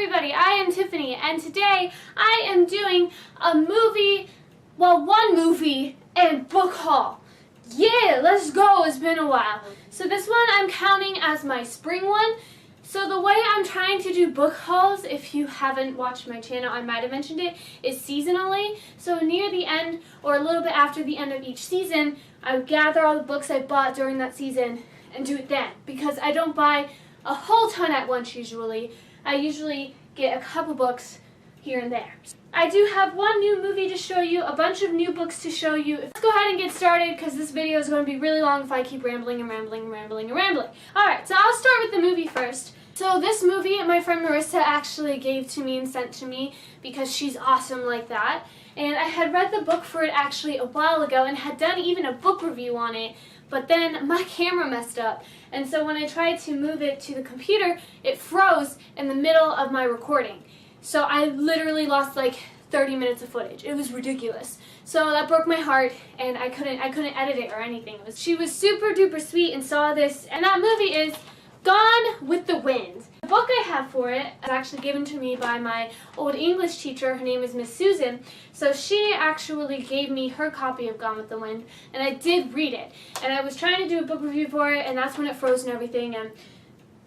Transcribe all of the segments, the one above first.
everybody, I am Tiffany, and today I am doing a movie, one movie and book haul. Yeah, let's go, it's been a while. So this one I'm counting as my spring one. So the way I'm trying to do book hauls, if you haven't watched my channel, I might have mentioned it, is seasonally. So near the end, or a little bit after the end of each season, I would gather all the books I bought during that season and do it then. Because I don't buy a whole ton at once usually. I usually get a couple books here and there. I do have one new movie to show you, a bunch of new books to show you. Let's go ahead and get started because this video is going to be really long if I keep rambling and rambling and rambling and rambling. Alright, so I'll start with the movie first. So this movie my friend Marissa actually gave to me and sent to me because she's awesome like that. And I had read the book for it actually a while ago and had done even a book review on it, but then my camera messed up. And so when I tried to move it to the computer, it froze in the middle of my recording. So I literally lost like 30 minutes of footage. It was ridiculous. So that broke my heart and I couldn't edit it or anything. She was super duper sweet and saw this, and that movie is Gone with the Wind. The book I have for it is actually given to me by my old English teacher. Her name is Miss Susan. So she actually gave me her copy of Gone with the Wind, and I did read it. And I was trying to do a book review for it, and that's when it froze and everything, and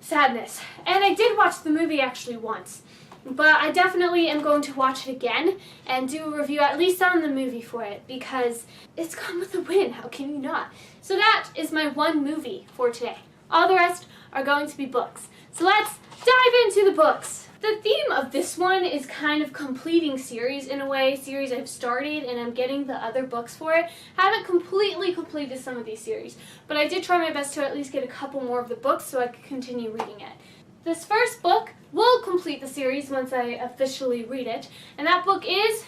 sadness. And I did watch the movie actually once. But I definitely am going to watch it again and do a review at least on the movie for it because it's Gone with the Wind. How can you not? So that is my one movie for today. All the rest are going to be books. So let's dive into the books. The theme of this one is kind of completing series in a way, series I've started and I'm getting the other books for it. I haven't completely completed some of these series, but I did try my best to at least get a couple more of the books so I could continue reading it. This first book will complete the series once I officially read it, and that book is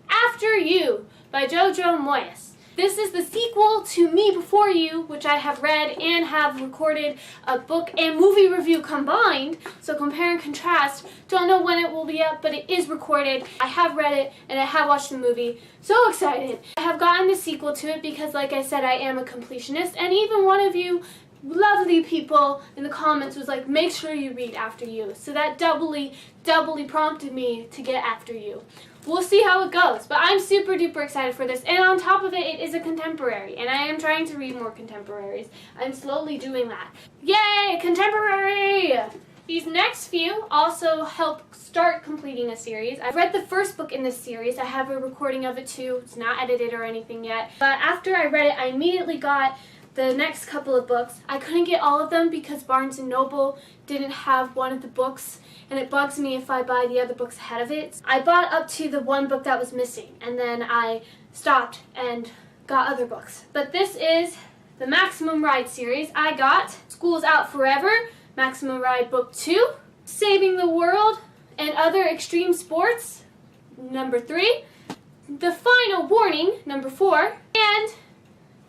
After You by Jojo Moyes. This is the sequel to Me Before You, which I have read and have recorded a book and movie review combined. So compare and contrast. Don't know when it will be up, but it is recorded. I have read it and I have watched the movie. So excited. I have gotten the sequel to it because, like I said, I am a completionist. And even one of you lovely people in the comments was like, make sure you read After You. So that doubly prompted me to get After You. We'll see how it goes, but I'm super duper excited for this, and on top of it, it is a contemporary, and I am trying to read more contemporaries. I'm slowly doing that. Yay, contemporary! These next few also help start completing a series. I've read the first book in this series. I have a recording of it too. It's not edited or anything yet, but after I read it, I immediately got the next couple of books. I couldn't get all of them because Barnes & Noble didn't have one of the books, and it bugs me if I buy the other books ahead of it. I bought up to the one book that was missing, and then I stopped and got other books. But this is the Maximum Ride series. I got School's Out Forever, Maximum Ride Book 2, Saving the World and Other Extreme Sports, number 3, The Final Warning, number 4, and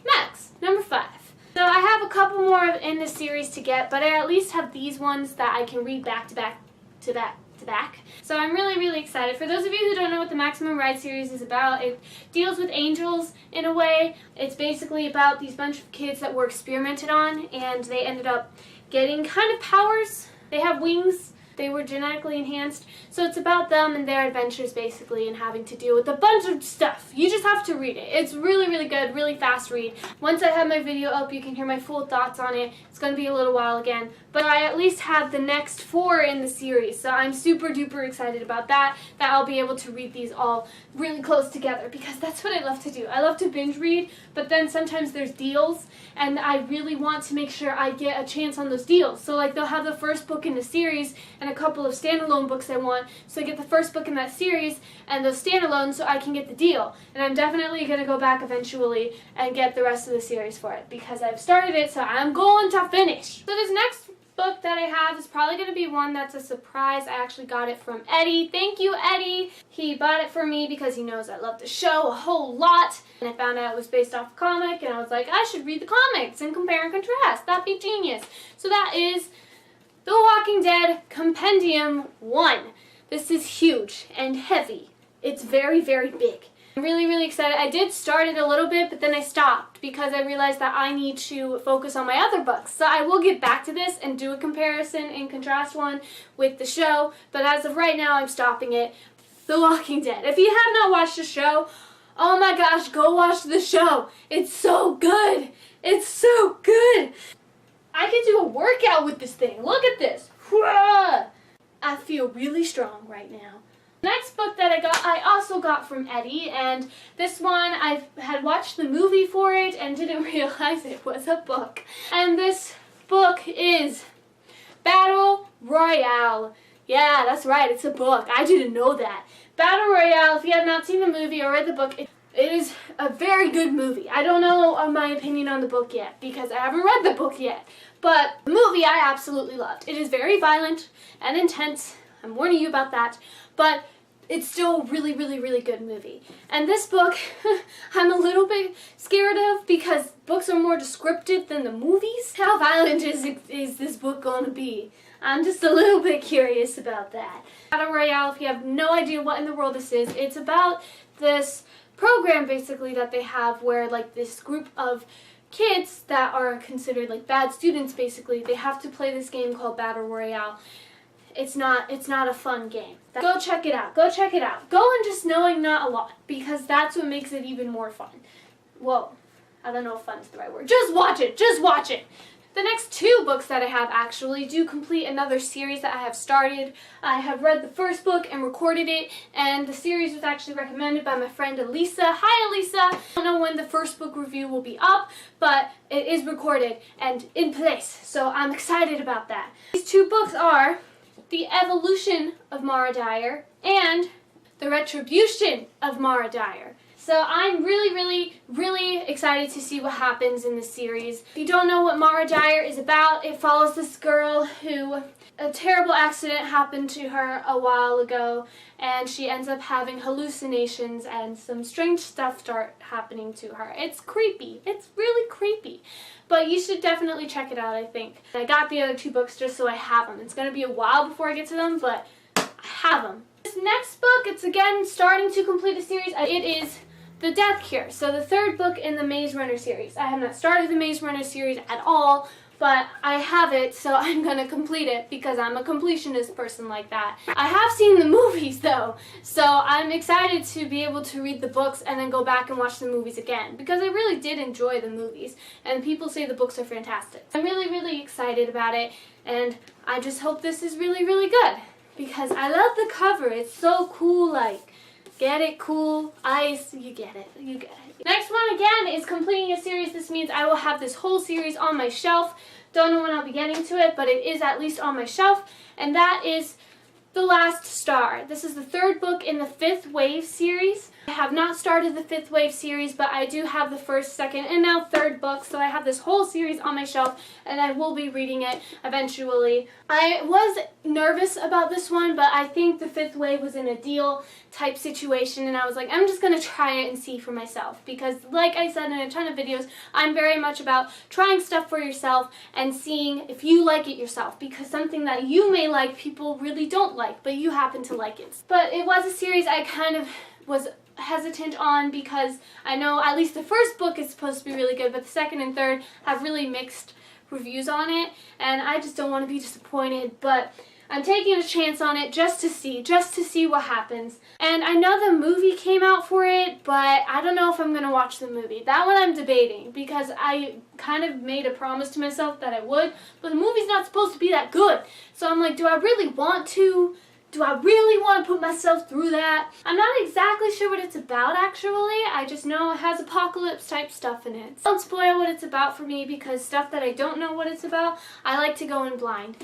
Max, number 5. So I have a couple more in this series to get, but I at least have these ones that I can read back to back to back to back. So I'm really excited. For those of you who don't know what the Maximum Ride series is about, it deals with angels in a way. It's basically about these bunch of kids that were experimented on and they ended up getting kind of powers. They have wings. They were genetically enhanced. So it's about them and their adventures basically and having to deal with a bunch of stuff. You just have to read it. It's really good, really fast read. Once I have my video up, you can hear my full thoughts on it. It's going to be a little while again. But I at least have the next 4 in the series. So I'm super duper excited about that I'll be able to read these all really close together because that's what I love to do. I love to binge read, but then sometimes there's deals and I really want to make sure I get a chance on those deals. So like they'll have the first book in the series and a couple of standalone books I want, so I get the first book in that series and those standalones so I can get the deal. And I'm definitely going to go back eventually and get the rest of the series for it because I've started it, so I'm going to finish. So this next book that I have is probably going to be one that's a surprise. I actually got it from Eddie. Thank you, Eddie. He bought it for me because he knows I love the show a whole lot. And I found out it was based off a comic, and I was like, I should read the comics and compare and contrast. That'd be genius. So that is The Walking Dead Compendium 1. This is huge and heavy. It's very big. I'm really, really excited. I did start it a little bit, but then I stopped because I realized that I need to focus on my other books. So I will get back to this and do a comparison and contrast one with the show, but as of right now, I'm stopping it. The Walking Dead. If you have not watched the show, oh my gosh, go watch the show. It's so good. It's so good. I can do a workout with this thing. Look at this. I feel really strong right now. The next book that I also got from Eddie, and this one I had watched the movie for it and didn't realize it was a book. And this book is Battle Royale. Yeah, that's right, it's a book. I didn't know that. Battle Royale, if you have not seen the movie or read the book, it is a very good movie. I don't know my opinion on the book yet because I haven't read the book yet. But the movie I absolutely loved. It is very violent and intense. I'm warning you about that. But it's still a really, really, really good movie. And this book, I'm a little bit scared of because books are more descriptive than the movies. How violent is this book going to be? I'm just a little bit curious about that. Battle Royale, if you have no idea what in the world this is, it's about this program basically that they have where like this group of kids that are considered like bad students basically, they have to play this game called Battle Royale. It's not a fun game. Go check it out. Go check it out. Go in just knowing not a lot because that's what makes it even more fun. Well, I don't know if fun is the right word. Just watch it. Just watch it. The next two books that I have actually do complete another series that I have started. I have read the first book and recorded it, and the series was actually recommended by my friend Elisa. Hi Elisa! I don't know when the first book review will be up, but it is recorded and in place, so I'm excited about that. These two books are The Evolution of Mara Dyer and The Retribution of Mara Dyer. So I'm really, really, really excited to see what happens in this series. If you don't know what Mara Dyer is about, it follows this girl who a terrible accident happened to her a while ago, and she ends up having hallucinations and some strange stuff start happening to her. It's creepy. It's really creepy. But you should definitely check it out, I think. I got the other two books just so I have them. It's going to be a while before I get to them, but I have them. This next book, it's again starting to complete a series. It is The Death Cure, so the third book in the Maze Runner series. I have not started the Maze Runner series at all, but I have it, so I'm going to complete it because I'm a completionist person like that. I have seen the movies though, so I'm excited to be able to read the books and then go back and watch the movies again because I really did enjoy the movies and people say the books are fantastic. I'm really, really excited about it, and I just hope this is really, really good because I love the cover. It's so cool, like, get it? Cool. Ice. You get it. You get it. Next one again is completing a series. This means I will have this whole series on my shelf. Don't know when I'll be getting to it, but it is at least on my shelf. And that is The Last Star. This is the third book in the Fifth Wave series. I have not started the Fifth Wave series, but I do have the first, second, and now third book, so I have this whole series on my shelf, and I will be reading it eventually. I was nervous about this one, but I think the Fifth Wave was in a deal type situation, and I was like, I'm just going to try it and see for myself, because like I said in a ton of videos, I'm very much about trying stuff for yourself and seeing if you like it yourself, because something that you may like, people really don't like, but you happen to like it. But it was a series I kind of was hesitant on because I know at least the first book is supposed to be really good, but the second and third have really mixed reviews on it, and I just don't want to be disappointed, but I'm taking a chance on it just to see what happens. And I know the movie came out for it, but I don't know if I'm going to watch the movie. That one I'm debating because I kind of made a promise to myself that I would, but the movie's not supposed to be that good. So I'm like, do I really want to? Do I really want to put myself through that? I'm not exactly sure what it's about actually. I just know it has apocalypse type stuff in it. Don't spoil what it's about for me because stuff that I don't know what it's about, I like to go in blind.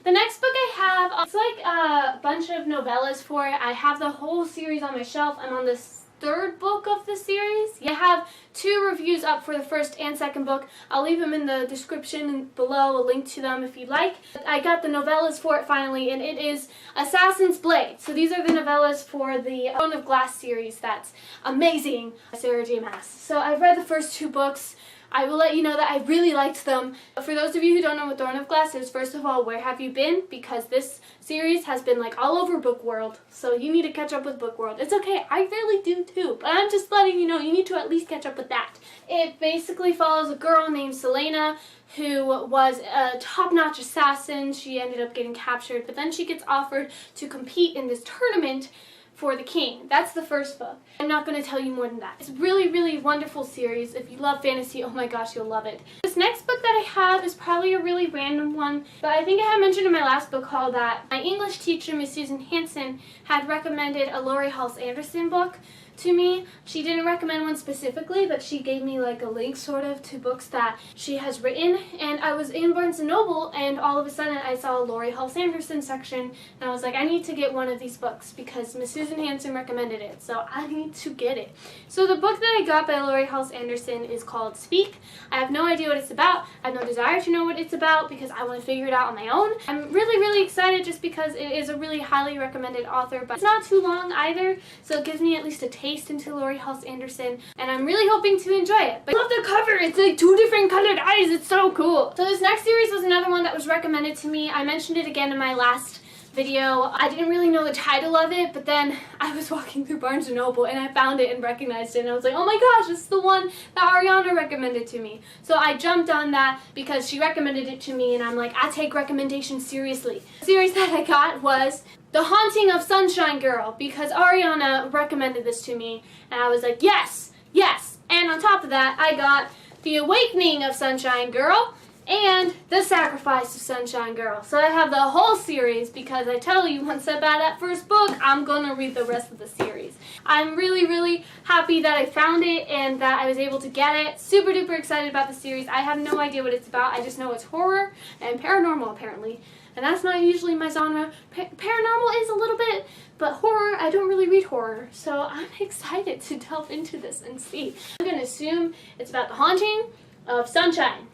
The next book I have, it's like a bunch of novellas for it. I have the whole series on my shelf. I'm on this third book of the series. I have 2 reviews up for the first and second book. I'll leave them in the description below, a link to them if you'd like. I got the novellas for it finally, and it is Assassin's Blade. So these are the novellas for the Throne of Glass series. That's amazing, Sarah J. Maas. So I've read the first 2 books. I will let you know that I really liked them. For those of you who don't know what Throne of Glass is, first of all, where have you been? Because this series has been like all over Book World, so you need to catch up with Book World. It's okay, I really do too, but I'm just letting you know you need to at least catch up with that. It basically follows a girl named Selena who was a top-notch assassin. She ended up getting captured, but then she gets offered to compete in this tournament for the king. That's the first book. I'm not going to tell you more than that. It's a really, really wonderful series. If you love fantasy, oh my gosh, you'll love it. This next book that I have is probably a really random one, but I think I had mentioned in my last book haul that my English teacher, Miss Susan Hansen, had recommended a Laurie Halse Anderson book to me. She didn't recommend one specifically, but she gave me like a link sort of to books that she has written, and I was in Barnes & Noble and all of a sudden I saw a Laurie Halse Anderson section and I was like, I need to get one of these books because Miss Susan Hansen recommended it, so I need to get it. So the book that I got by Laurie Halse Anderson is called Speak. I have no idea what it's about. I have no desire to know what it's about because I want to figure it out on my own. I'm really, really excited just because it is a really highly recommended author, but it's not too long either, so it gives me at least a taste into Laurie Halse Anderson, and I'm really hoping to enjoy it. But I love the cover. It's like 2 different colored eyes. It's so cool. So this next series was another one that was recommended to me. I mentioned it again in my last video. I didn't really know the title of it, but then I was walking through Barnes & Noble and I found it and recognized it, and I was like, oh my gosh, this is the one that Ariana recommended to me. So I jumped on that because she recommended it to me, and I'm like, I take recommendations seriously. The series that I got was The Haunting of Sunshine Girl because Ariana recommended this to me, and I was like, yes, yes. And on top of that, I got The Awakening of Sunshine Girl and The Sacrifice of Sunshine Girl. So I have the whole series because I tell you, once I buy that first book, I'm gonna read the rest of the series. I'm really, really happy that I found it and that I was able to get it. Super duper excited about the series. I have no idea what it's about. I just know it's horror and paranormal apparently. And that's not usually my genre. Paranormal is a little bit, but horror, I don't really read horror. So I'm excited to delve into this and see. I'm gonna assume it's about the haunting of Sunshine.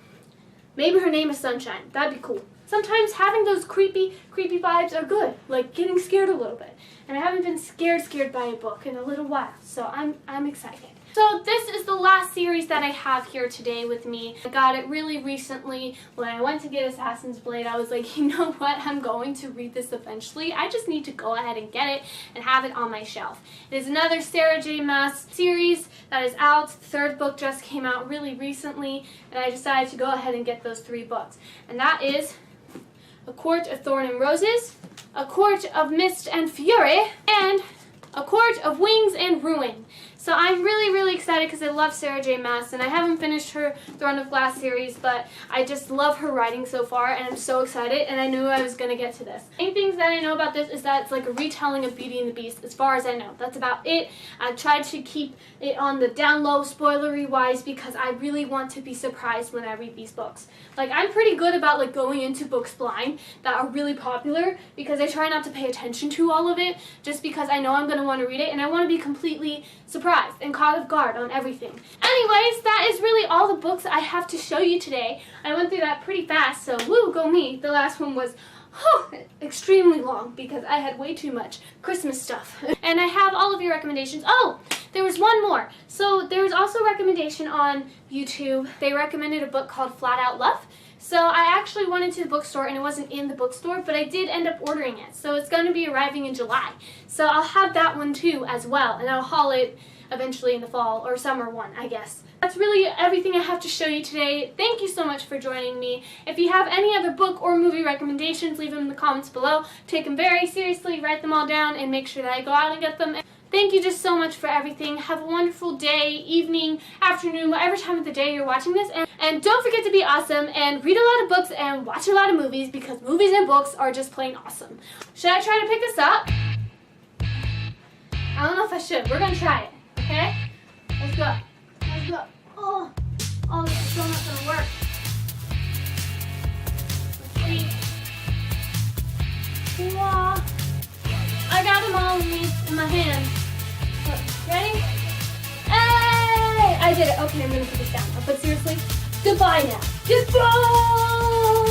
Maybe her name is Sunshine. That'd be cool. Sometimes having those creepy vibes are good, like getting scared a little bit. And I haven't been scared by a book in a little while, so I'm excited. So this is the last series that I have here today with me. I got it really recently when I went to get Assassin's Blade. I was like, you know what, I'm going to read this eventually. I just need to go ahead and get it and have it on my shelf. It is another Sarah J. Maas series that is out. The 3rd book just came out really recently, and I decided to go ahead and get those 3 books. And that is A Court of Thorn and Roses, A Court of Mist and Fury, and A Court of Wings and Ruin. So I'm really, really excited because I love Sarah J. Maas, and I haven't finished her Throne of Glass series, but I just love her writing so far, and I'm so excited, and I knew I was going to get to this. The main things that I know about this is that it's like a retelling of Beauty and the Beast, as far as I know. That's about it. I've tried to keep it on the down low, spoilery-wise, because I really want to be surprised when I read these books. Like, I'm pretty good about like going into books blind that are really popular, because I try not to pay attention to all of it, just because I know I'm going to want to read it, and I want to be completely surprised and caught off guard on everything. Anyways, that is really all the books I have to show you today. I went through that pretty fast, so woo, go me. The last one was extremely long because I had way too much Christmas stuff. And I have all of your recommendations. Oh, there was one more. So there was also a recommendation on YouTube. They recommended a book called Flat Out Love. So I actually went into the bookstore and it wasn't in the bookstore, but I did end up ordering it. So it's going to be arriving in July. So I'll have that one too as well, and I'll haul it eventually in the fall or summer one, I guess. That's really everything I have to show you today. Thank you so much for joining me. If you have any other book or movie recommendations, leave them in the comments below. Take them very seriously, write them all down, and make sure that I go out and get them. Thank you just so much for everything. Have a wonderful day, evening, afternoon, whatever time of the day you're watching this. And don't forget to be awesome and read a lot of books and watch a lot of movies, because movies and books are just plain awesome. Should I try to pick this up? I don't know if I should. We're going to try it. Okay? Let's go. Let's go. Oh, this is still not going to work. Let's see. Wow. I got them all in my hand. Ready? Hey! I did it. Okay, I'm going to put this down. But seriously, goodbye now. Goodbye!